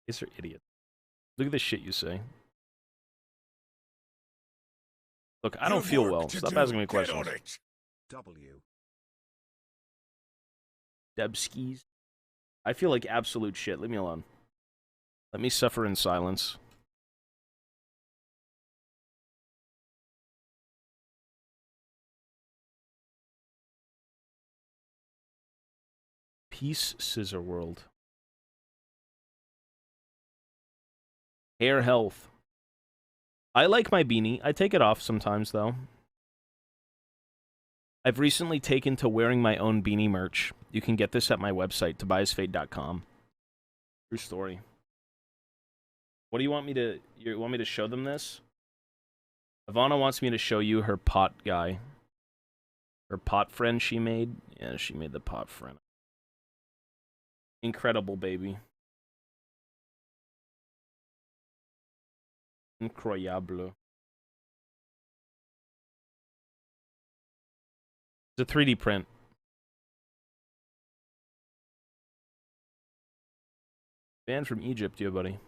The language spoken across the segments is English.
These are idiots. Look at the shit you say. Look, I don't feel well. Stop asking me questions. Debskis. I feel like absolute shit. Leave me alone. Let me suffer in silence. Peace, Scissor World. Hair health. I like my beanie. I take it off sometimes, though. I've recently taken to wearing my own beanie merch. You can get this at my website, tobiasfate.com. True story. What do you want me to... You want me to show them this? Ivana wants me to show you her pot guy. Her pot friend she made. Yeah, she made the pot friend. Incredible, baby. Incroyable. It's a 3D print. Banned from Egypt, you buddy.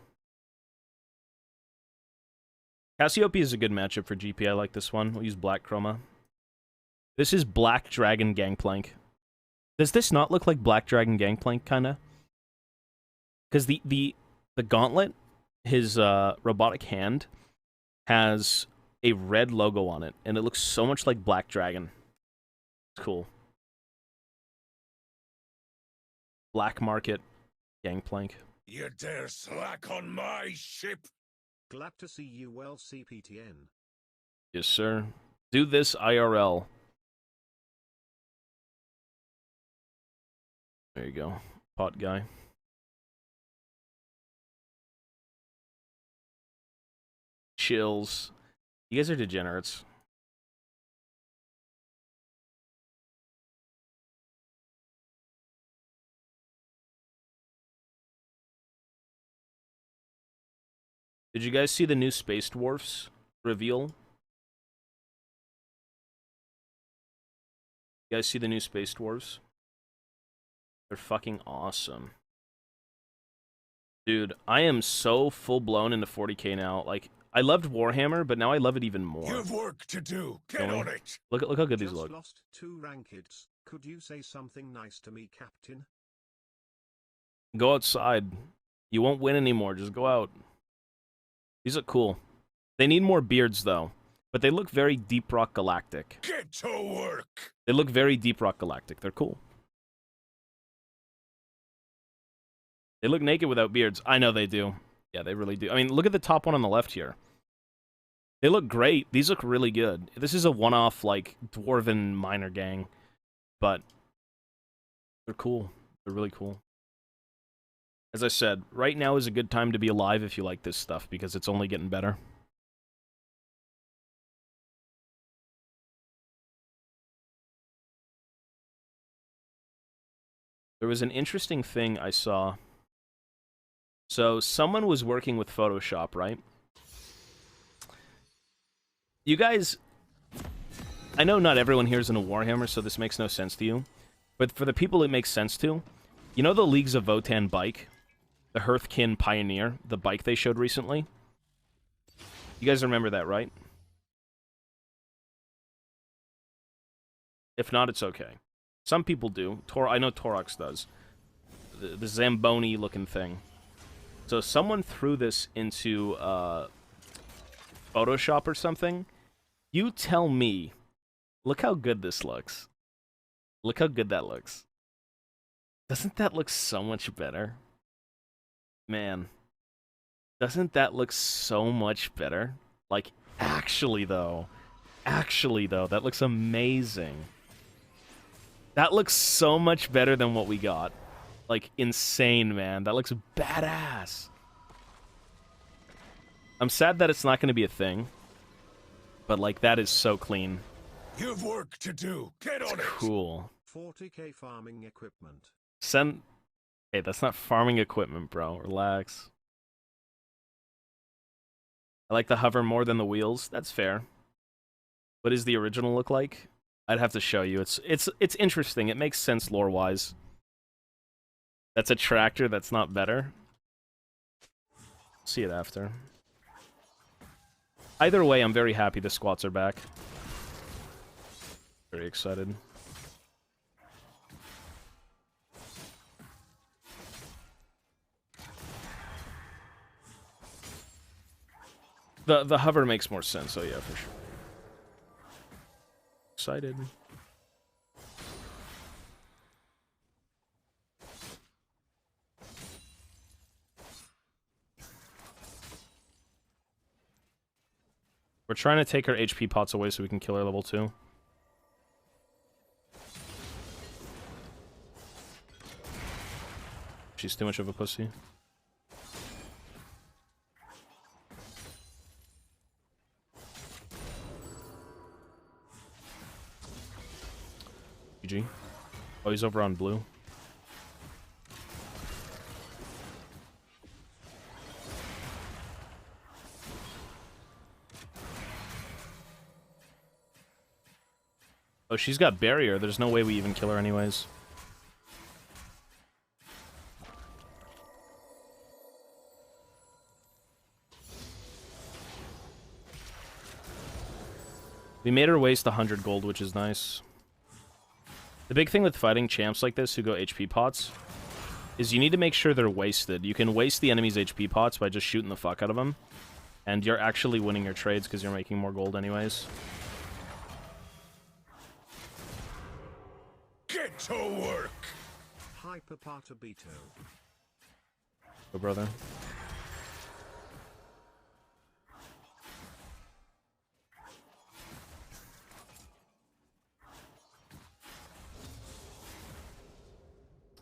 Cassiopeia is a good matchup for GP. I like this one. We'll use Black Chroma. This is Black Dragon Gangplank. Does this not look like Black Dragon Gangplank, kinda? Because the gauntlet, his robotic hand, has a red logo on it, and it looks so much like Black Dragon. It's cool. Black Market Gangplank. You dare slack on my ship? Glad to see you well, CPTN. Yes, sir. Do this IRL. There you go. Pot guy. Chills. You guys are degenerates. Did you guys see the new Space Dwarfs reveal? You guys see the new Space Dwarfs? They're fucking awesome. Dude, I am so full-blown into 40k now. Like, I loved Warhammer, but now I love it even more. You've work to do. Get on it. Look how good these Just look. Lost 2 rankeds. Could you say something nice to me, Captain? Go outside. You won't win anymore. Just go out. These look cool. They need more beards, though. But they look very Deep Rock Galactic. Get to work. They look very Deep Rock Galactic. They're cool. They look naked without beards. I know they do. Yeah, they really do. I mean, look at the top one on the left here. They look great. These look really good. This is a one-off, like, Dwarven minor gang. But they're cool. They're really cool. As I said, right now is a good time to be alive if you like this stuff, because it's only getting better. There was an interesting thing I saw. So, someone was working with Photoshop, right? You guys... I know not everyone here is in a Warhammer, so this makes no sense to you. But for the people it makes sense to, you know the Leagues of Votann bike? The Hearthkin Pioneer, the bike they showed recently? You guys remember that, right? If not, it's okay. Some people do. I know Torox does. The Zamboni-looking thing. So someone threw this into Photoshop or something. You tell me. Look how good this looks. Look how good that looks. Doesn't that look so much better? Man. Doesn't that look so much better? Like, actually, though. Actually, though. That looks amazing. That looks so much better than what we got. Like, insane, man. That looks badass. I'm sad that it's not going to be a thing. But, like, that is so clean. You've work to do. Get on it. Cool. 40k farming equipment. Send... Hey, that's not farming equipment, bro. Relax. I like the hover more than the wheels. That's fair. What does the original look like? I'd have to show you. It's interesting. It makes sense lore-wise. That's a tractor that's not better. See it after. Either way, I'm very happy the squats are back. Very excited. The hover makes more sense, so yeah, for sure. Excited. We're trying to take her HP pots away so we can kill her level 2. She's too much of a pussy. GG. Oh, he's over on blue. Oh, she's got barrier. There's no way we even kill her anyways. We made her waste 100 gold, which is nice. The big thing with fighting champs like this who go HP pots is you need to make sure they're wasted. You can waste the enemy's HP pots by just shooting the fuck out of them, and you're actually winning your trades because you're making more gold anyways. Get to work! Hyperpatabito. Go, brother.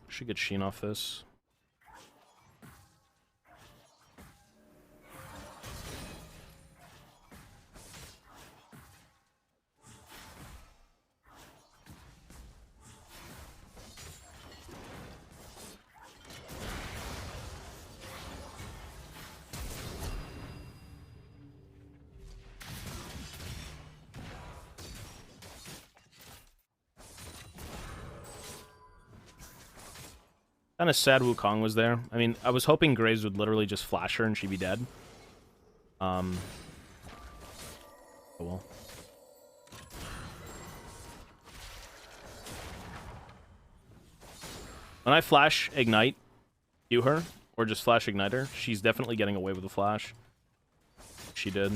Should get Sheen off this. Kind of sad Wukong was there. I mean, I was hoping Graves would literally just flash her and she'd be dead. Oh well. When I flash Ignite, Q her, or just flash Ignite her, she's definitely getting away with the flash. She did.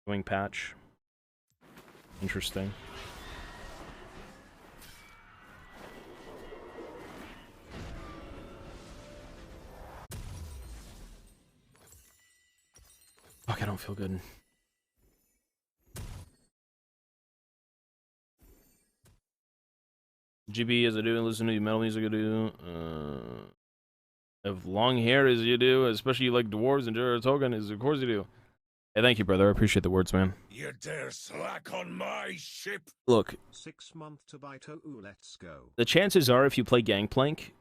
Wing patch. Interesting. Fuck, I don't feel good. GB as I do and listen to metal music I do. Have long hair as you do, especially you like dwarves and Jared Token, is of course you do. Hey, thank you, brother. I appreciate the words, man. You dare slack on my ship? Look, 6 month Tobito, let's go. the chances are if you play Gangplank,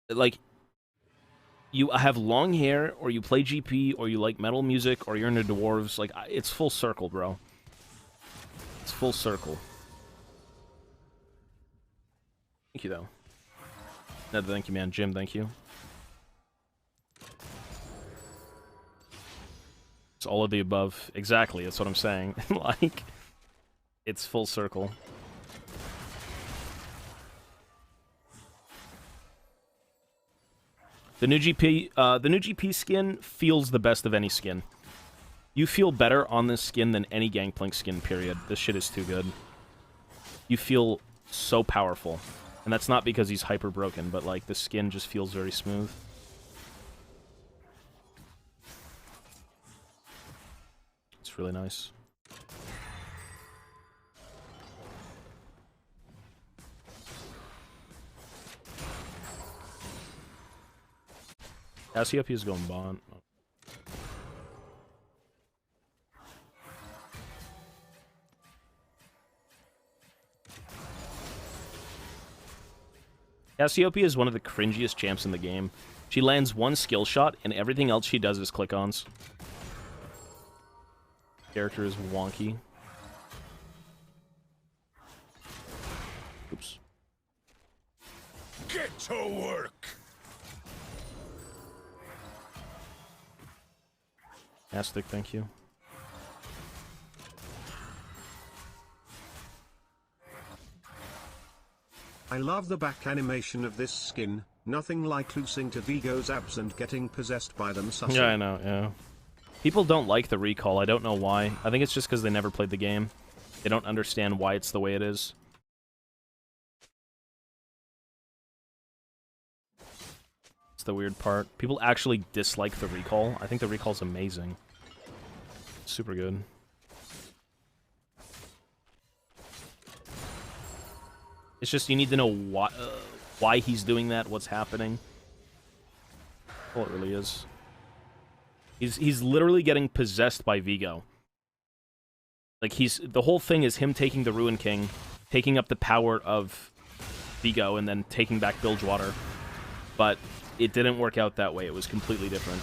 like, you have long hair, or you play GP, or you like metal music, or you're into dwarves, like, it's full circle, bro. It's full circle. Thank you, though. No, thank you, man. Jim, thank you. It's all of the above. Exactly, that's what I'm saying. Like, it's full circle. The new GP skin feels the best of any skin. You feel better on this skin than any Gangplank skin, period. This shit is too good. You feel so powerful. And that's not because he's hyper broken, but like the skin just feels very smooth. It's really nice. Cassiopeia is going Bond. Cassiopeia is one of the cringiest champs in the game. She lands one skill shot, and everything else she does is click-ons. Character is wonky. Oops. Get to work! Astic, thank you. I love the back animation of this skin. Nothing like losing to Vigo's abs and getting possessed by them. Sussy. Yeah, I know, yeah. People don't like the recall. I don't know why. I think it's just because they never played the game. They don't understand why it's the way it is. It's the weird part. People actually dislike the recall. I think the recall's amazing. Super good. It's just you need to know why he's doing that, what's happening. Well, it really is. He's literally getting possessed by Vigo. Like, the whole thing is him taking the Ruin King, taking up the power of Vigo, and then taking back Bilgewater. But it didn't work out that way. It was completely different.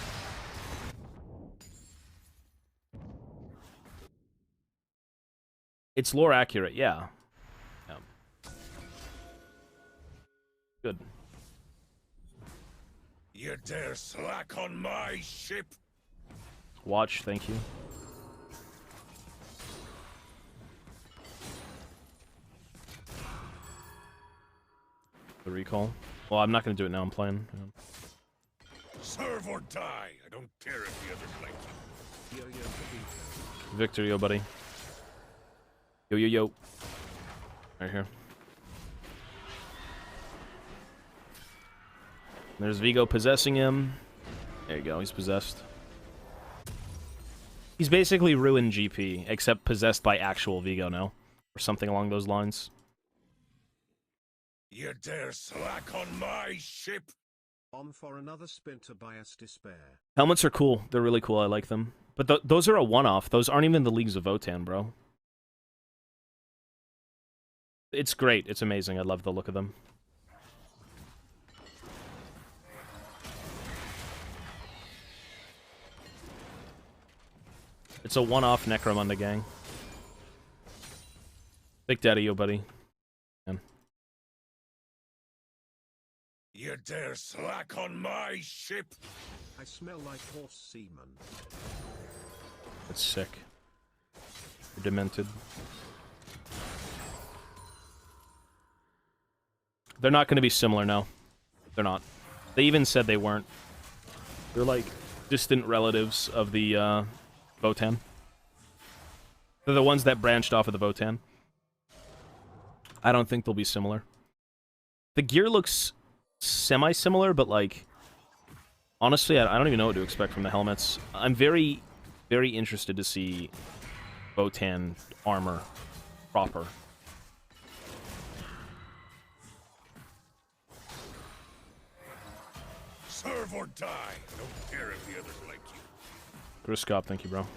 It's lore accurate, yeah. Good. You dare slack on my ship? Watch, thank you. The recall. Well, I'm not going to do it now. I'm playing. Yeah. Serve or die. I don't care if the others like you. Victor, yo, buddy. Yo, yo, yo. Right here. There's Vigo possessing him. There you go, he's possessed. He's basically ruined GP, except possessed by actual Vigo now. Or something along those lines. You dare slack on my ship? On for another spin, Tobias Despair. Helmets are cool. They're really cool. I like them. But those are a one-off. Those aren't even the Leagues of Votann, bro. It's great. It's amazing. I love the look of them. It's a one-off Necromunda gang. Big Daddy, yo, buddy. Man. You dare slack on my ship? I smell like horse semen. That's sick. You're demented. They're not going to be similar, no. They're not. They even said they weren't. They're like distant relatives of the Votann. They're the ones that branched off of the Votann. I don't think they'll be similar. The gear looks semi-similar, but like... Honestly, I don't even know what to expect from the helmets. I'm very, very interested to see Votann armor proper. Serve or die. I don't care if the others like you. Griscop, thank you, bro.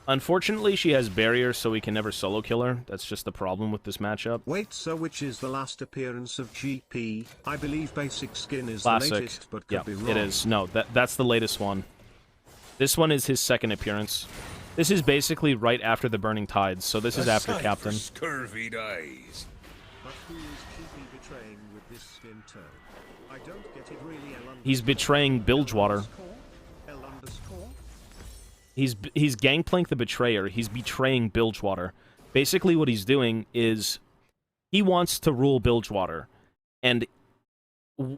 Unfortunately, she has barrier, so we can never solo kill her. That's just the problem with this matchup. Wait, so which is the last appearance of GP? I believe basic skin is Classic. the latest, but could be wrong. It is. No, that's the latest one. This one is his second appearance. This is basically right after the Burning Tides, so this is after sight Captain. for scurvy eyes. But who is GP betraying with this skin tone? I don't get it really. He's betraying Bilgewater. He's Gangplank the Betrayer. He's betraying Bilgewater. Basically what he's doing is he wants to rule Bilgewater. And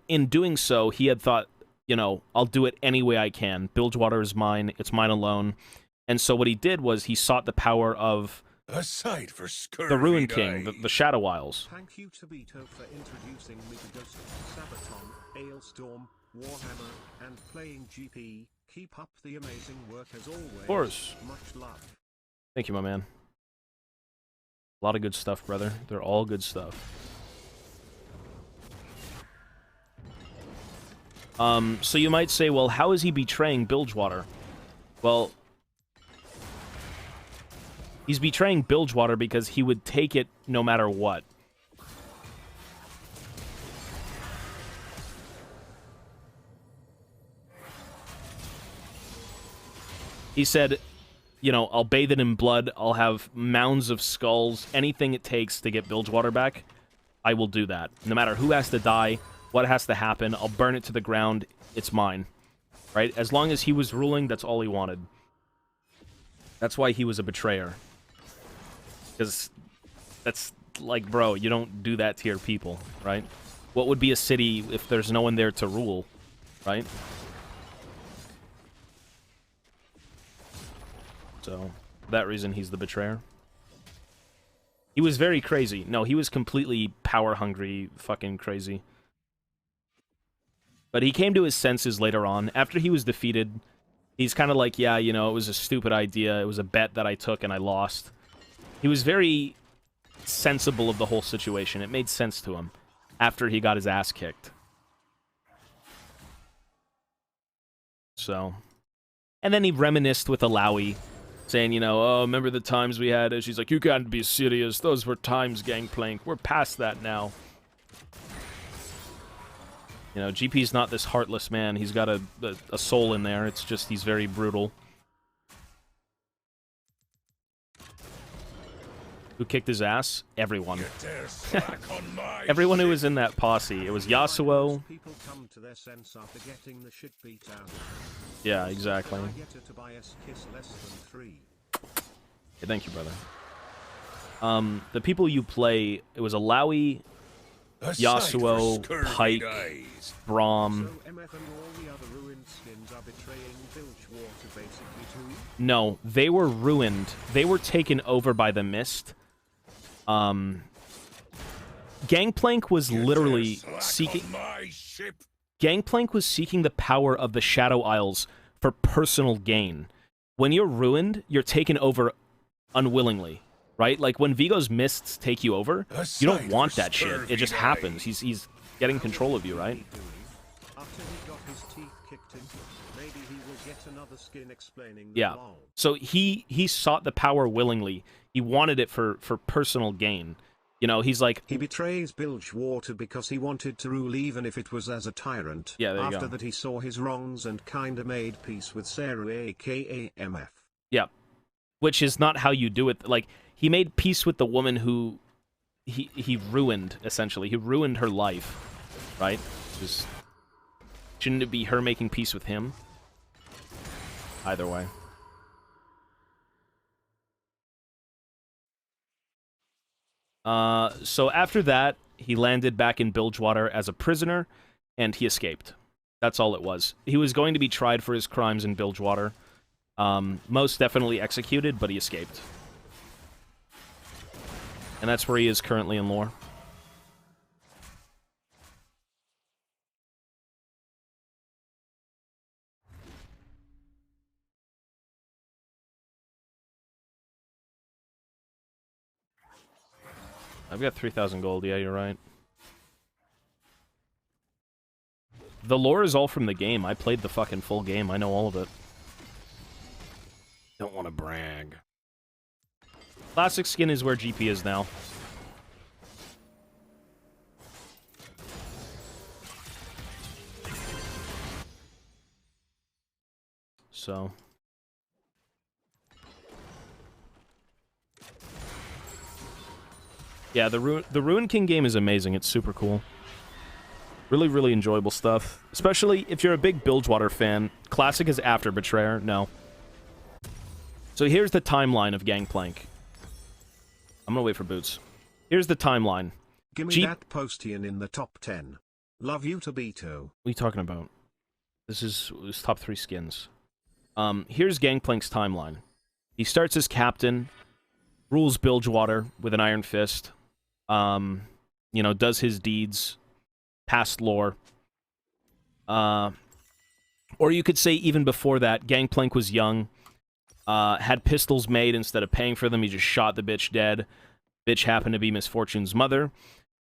in doing so, he had thought, you know, I'll do it any way I can. Bilgewater is mine. It's mine alone. And so what he did was he sought the power of A sight for scurvy the Ruin King, the Shadow Isles. Thank you, Tobito, for introducing me to Ghost, Sabaton, Ailstorm, Warhammer, and playing GP. Keep up the amazing work as always. Of course. Much love. Thank you, my man. A lot of good stuff, brother. They're all good stuff. So you might say, well, how is he betraying Bilgewater? Well, he's betraying Bilgewater because he would take it no matter what. He said, you know, I'll bathe it in blood, I'll have mounds of skulls, anything it takes to get Bilgewater back, I will do that. No matter who has to die, what has to happen. I'll burn it to the ground. It's mine. Right? As long as he was ruling, that's all he wanted. That's why he was a betrayer. Because that's like, bro, you don't do that to your people, right? What would be a city if there's no one there to rule, right? So, for that reason, he's the betrayer. He was very crazy. No, he was completely power-hungry, fucking crazy. But he came to his senses later on. After he was defeated, he's kind of like, yeah, you know, it was a stupid idea. It was a bet that I took and I lost. He was very sensible of the whole situation. It made sense to him after he got his ass kicked. So. And then he reminisced with Alawi, saying, you know, oh, remember the times we had? And she's like, you can't be serious. Those were times, Gangplank. We're past that now. You know, GP's not this heartless man. He's got a soul in there. It's just he's very brutal. Who kicked his ass? Everyone. Everyone who was in that posse. It was Yasuo. People come to their sense after getting the shit beat out. Yeah, exactly. I get a Tobias kiss less than 3. Hey, thank you, brother. The people you play, it was Alawi, Yasuo, Pike, Braum. So MF and all the other ruined skins are betraying Bilgewater basically too? No, they were ruined. They were taken over by the mist. Gangplank was literally seeking... Gangplank was seeking the power of the Shadow Isles for personal gain. When you're ruined, you're taken over unwillingly, right? Like, when Vigo's mists take you over, you don't want that shit. It just happens. He's getting control of you, right? After he got his teeth kicked in, maybe he will get another skin explaining the Yeah. law. So he sought the power willingly. He wanted it for personal gain. You know, he's like... He betrays Bilgewater because he wanted to rule even if it was as a tyrant. Yeah, there you After go. that he saw his wrongs and kinda made peace with Sarah aka MF. Yeah. Which is not how you do it. Like, he made peace with the woman who he ruined, essentially. He ruined her life, right? Just, shouldn't it be her making peace with him? Either way. So after that, he landed back in Bilgewater as a prisoner, and he escaped. That's all it was. He was going to be tried for his crimes in Bilgewater. Most definitely executed, but he escaped. And that's where he is currently in lore. I've got 3,000 gold, yeah, you're right. The lore is all from the game. I played the fucking full game. I know all of it. Don't want to brag. Classic skin is where GP is now. So... yeah, the Ruin King game is amazing. It's super cool. Really, really enjoyable stuff. Especially if you're a big Bilgewater fan. Classic is after Betrayer. No. So here's the timeline of Gangplank. I'm gonna wait for Boots. Here's the timeline. Give me that Postian in the top 10. Love you, Tobito. What are you talking about? This is top 3 skins. Here's Gangplank's timeline. He starts as captain, rules Bilgewater with an iron fist. You know, does his deeds, past lore. Or you could say even before that, Gangplank was young, had pistols made instead of paying for them. He just shot the bitch dead. Bitch happened to be Misfortune's mother.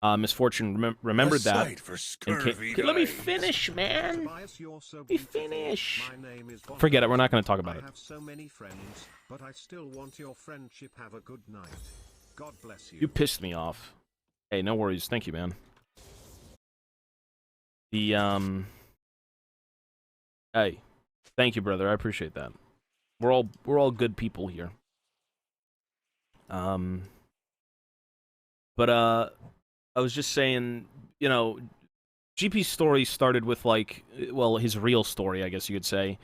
Misfortune remembered that. Okay, let me finish, man. Let me finish. Forget it. We're not going to talk about it. I have so many friends, but I still want your friendship. Have a good night. God bless you. You pissed me off. Hey, no worries. Thank you, man. Hey, thank you, brother. I appreciate that. We're all good people here. But I was just saying, you know, GP's story started with, like, well, his real story, I guess you could say,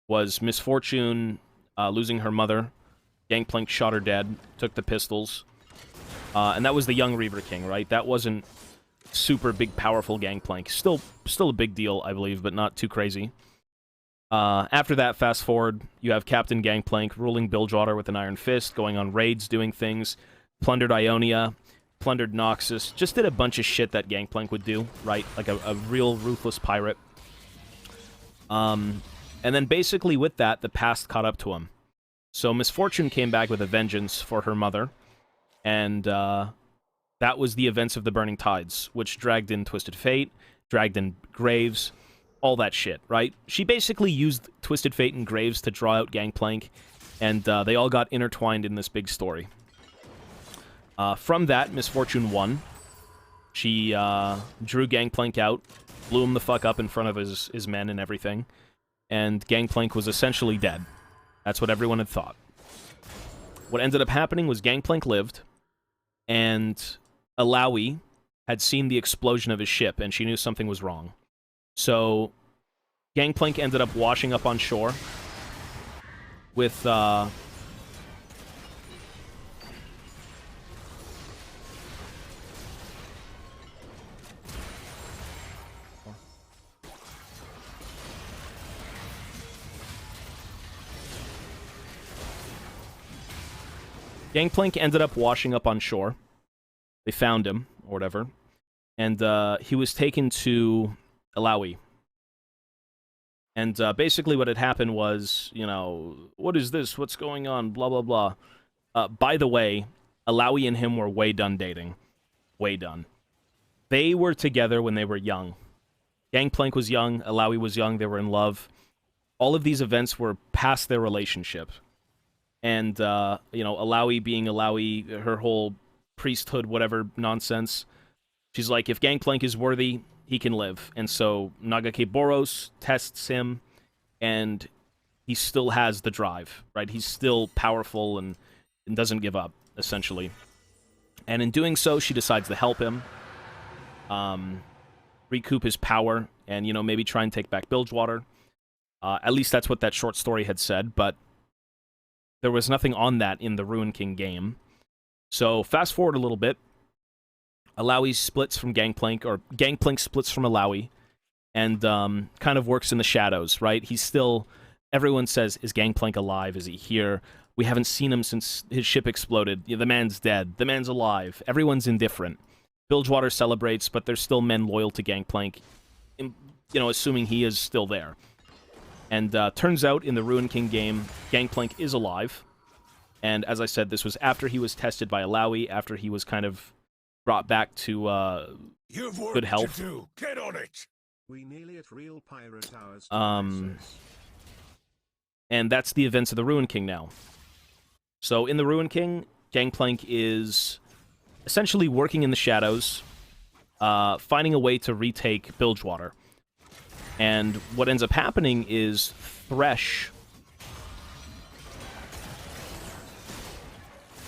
was Misfortune losing her mother. Gangplank shot her dead, took the pistols. And that was the young Reaver King, right? That wasn't super big, powerful Gangplank. Still a big deal, I believe, but not too crazy. After that, fast forward, you have Captain Gangplank ruling Bilgewater with an iron fist, going on raids, doing things, plundered Ionia, plundered Noxus, just did a bunch of shit that Gangplank would do, right? Like a real ruthless pirate. And then basically with that, the past caught up to him. So Misfortune came back with a vengeance for her mother, and that was the events of the Burning Tides, which dragged in Twisted Fate, dragged in Graves, all that shit, right? She basically used Twisted Fate and Graves to draw out Gangplank, and they all got intertwined in this big story. From that, Misfortune won. She drew Gangplank out, blew him the fuck up in front of his men and everything, and Gangplank was essentially dead. That's what everyone had thought. What ended up happening was Gangplank lived, and Alawi had seen the explosion of his ship, and she knew something was wrong. So, Gangplank ended up washing up on shore with, Gangplank ended up washing up on shore. They found him, or whatever. And he was taken to Alawi. And basically what had happened was, you know, what is this? What's going on? Blah, blah, blah. By the way, Alawi and him were way done dating. Way done. They were together when they were young. Gangplank was young. Alawi was young. They were in love. All of these events were past their relationship. And, you know, Alawi being Alawi, her whole priesthood, whatever nonsense. She's like, if Gangplank is worthy, he can live. And so Nagake Boros tests him, and he still has the drive, right? He's still powerful and doesn't give up, essentially. And in doing so, she decides to help him, recoup his power, and, you know, maybe try and take back Bilgewater. At least that's what that short story had said, but there was nothing on that in the Ruin King game. So, fast forward a little bit. Alawi splits from Gangplank, or Gangplank splits from Alawi, and kind of works in the shadows, right? He's still... Everyone says, is Gangplank alive? Is he here? We haven't seen him since his ship exploded. You know, the man's dead. The man's alive. Everyone's indifferent. Bilgewater celebrates, but there's still men loyal to Gangplank, you know, assuming he is still there. And turns out, in the Ruin King game, Gangplank is alive. And as I said, this was after he was tested by Alawi, after he was kind of brought back to good health. Get on it. We nearly at real pirate hours. And that's the events of the Ruin King now. So in the Ruin King, Gangplank is essentially working in the shadows, finding a way to retake Bilgewater. And what ends up happening is Thresh...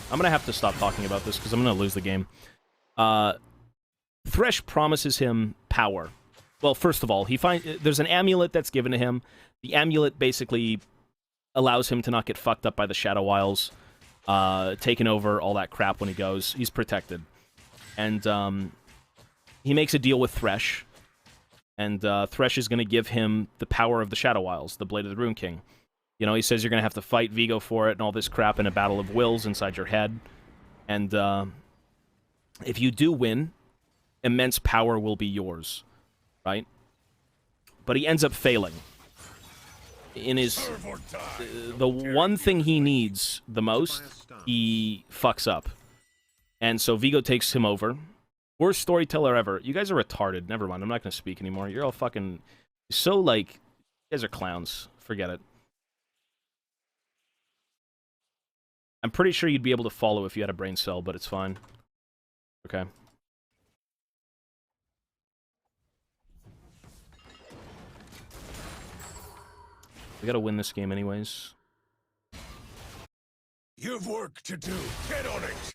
I'm going to have to stop talking about this because I'm going to lose the game. Thresh promises him power. Well, first of all, there's an amulet that's given to him. The amulet basically allows him to not get fucked up by the Shadow Isles, taking over all that crap when he goes. He's protected. And he makes a deal with Thresh. And Thresh is going to give him the power of the Shadow Isles, the Blade of the Ruin King. You know, he says you're going to have to fight Vigo for it and all this crap in a battle of wills inside your head. And if you do win, immense power will be yours, right? But he ends up failing. In his... the one thing he needs the most, he fucks up. And so Vigo takes him over. Worst storyteller ever. You guys are retarded. Never mind, I'm not going to speak anymore. You're all fucking... so, like... You guys are clowns. Forget it. I'm pretty sure you'd be able to follow if you had a brain cell, but it's fine. Okay. We gotta win this game anyways. You've work to do. Get on it.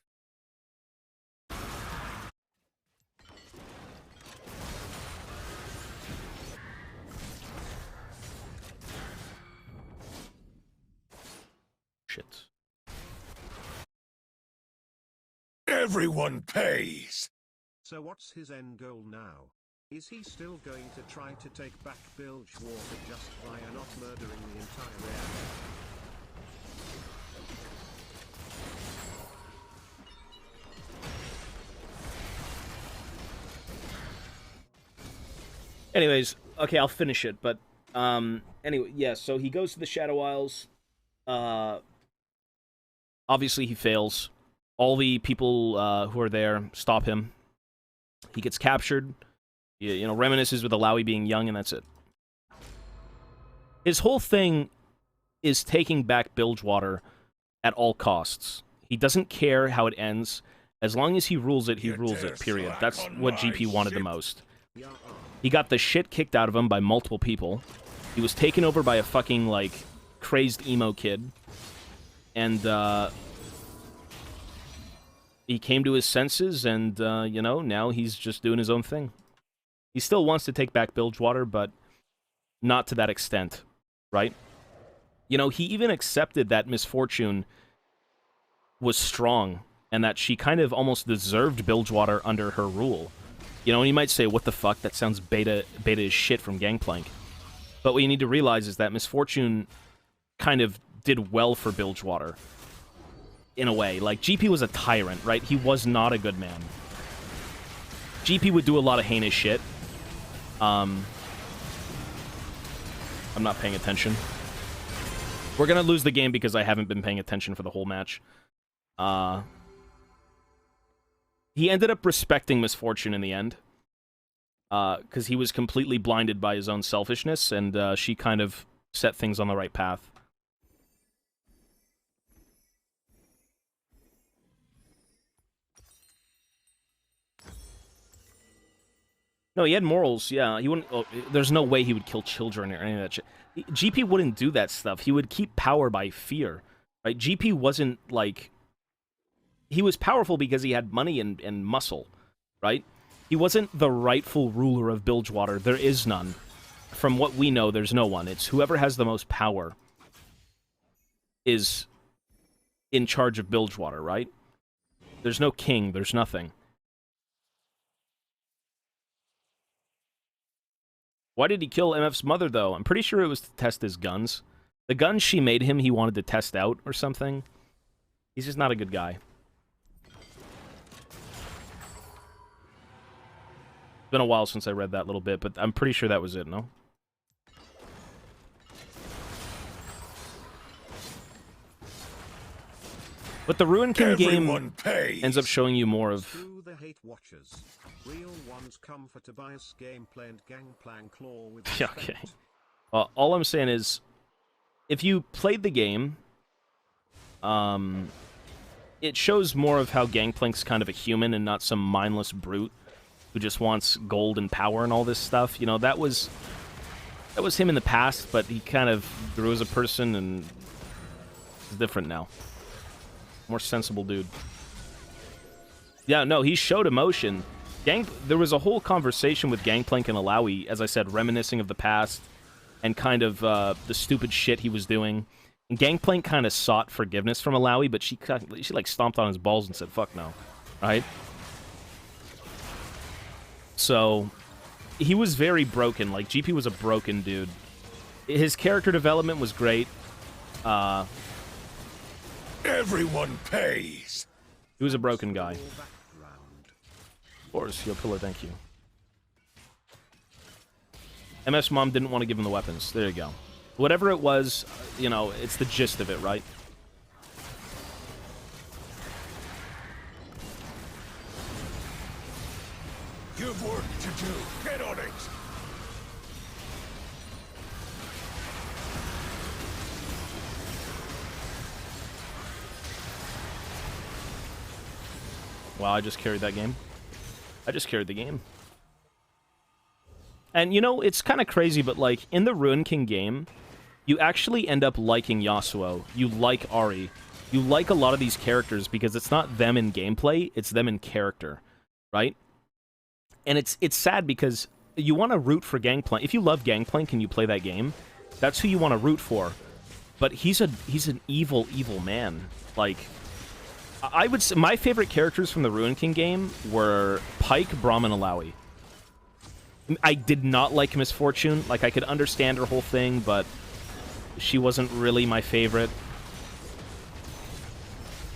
Everyone pays! So what's his end goal now? Is he still going to try to take back Bilgewater just via not murdering the entire area? Anyways, okay, I'll finish it, but anyway, yeah, so he goes to the Shadow Isles. Obviously he fails. All the people who are there stop him. He gets captured. You know, reminisces with Alawi being young, and that's it. His whole thing is taking back Bilgewater at all costs. He doesn't care how it ends. As long as he rules it, he rules it, period. That's what GP wanted the most. He got the shit kicked out of him by multiple people. He was taken over by a fucking, like, crazed emo kid. And, he came to his senses, and, you know, now he's just doing his own thing. He still wants to take back Bilgewater, but not to that extent, right? You know, he even accepted that Misfortune was strong, and that she kind of almost deserved Bilgewater under her rule. You know, and you might say, what the fuck, that sounds beta as shit from Gangplank. But what you need to realize is that Misfortune kind of did well for Bilgewater. In a way. Like, GP was a tyrant, right? He was not a good man. GP would do a lot of heinous shit. I'm not paying attention. We're gonna lose the game because I haven't been paying attention for the whole match. He ended up respecting Misfortune in the end. Because he was completely blinded by his own selfishness, and she kind of set things on the right path. No, he had morals, yeah. He wouldn't. Oh, there's no way he would kill children or any of that shit. GP wouldn't do that stuff. He would keep power by fear, right? GP wasn't, like... He was powerful because he had money and muscle, right? He wasn't the rightful ruler of Bilgewater. There is none. From what we know, there's no one. It's whoever has the most power is in charge of Bilgewater, right? There's no king. There's nothing. Why did he kill MF's mother, though? I'm pretty sure it was to test his guns. The guns she made him, he wanted to test out or something. He's just not a good guy. It's been a while since I read that little bit, but I'm pretty sure that was it, no? But the Ruin King game ends up showing you more of... Screw the hate watchers. Real ones come for Tobias gameplay and Gangplank law with respect. Okay. All I'm saying is, if you played the game, it shows more of how Gangplank's kind of a human and not some mindless brute who just wants gold and power and all this stuff. You know, that was him in the past, but he kind of grew as a person and is different now. More sensible dude. Yeah, no, he showed emotion. There was a whole conversation with Gangplank and Alawi, as I said, reminiscing of the past and kind of the stupid shit he was doing. And Gangplank kind of sought forgiveness from Alawi, but she like stomped on his balls and said, "Fuck no," right? So he was very broken. Like, GP was a broken dude. His character development was great. Everyone pays. He was a broken guy. Of course, your pillar, thank you. MF's mom didn't want to give him the weapons. There you go. Whatever it was, you know, it's the gist of it, right? You've work to do. Get on it. Wow, I just carried that game. I just carried the game. And, you know, it's kind of crazy, but, like, in the Ruin King game, you actually end up liking Yasuo. You like Ahri. You like a lot of these characters because it's not them in gameplay, it's them in character, right? And it's sad because you want to root for Gangplank. If you love Gangplank and you play that game, that's who you want to root for. But he's an evil, evil man. Like, I would say my favorite characters from the Ruin King game were Pike, Braum, and Alawi. I did not like Misfortune. Like, I could understand her whole thing, but she wasn't really my favorite.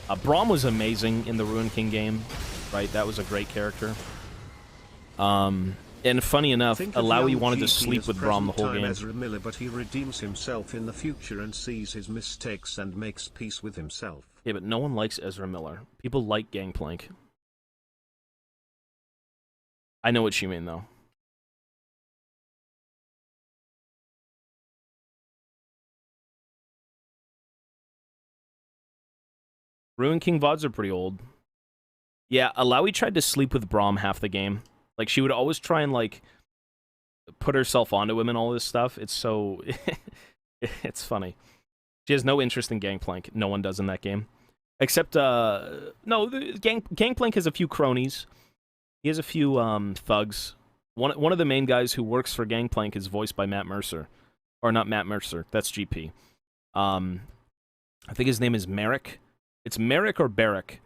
Braum was amazing in the Ruin King game, right? That was a great character. And funny enough, Alawi wanted to sleep with Braum the whole game. Ezra Miller, but he redeems himself in the future and sees his mistakes and makes peace with himself. Yeah, but no one likes Ezra Miller. People like Gangplank. I know what you mean, though. Ruin King VODs are pretty old. Yeah, Alawi tried to sleep with Braum half the game. Like, she would always try and, like, put herself onto him and all this stuff. It's so... it's funny. She has no interest in Gangplank. No one does in that game. Except, no, Gangplank has a few cronies. He has a few, thugs. One of the main guys who works for Gangplank is voiced by Matt Mercer. Or not Matt Mercer, that's GP. I think his name is Merrick. It's Merrick or Barrick.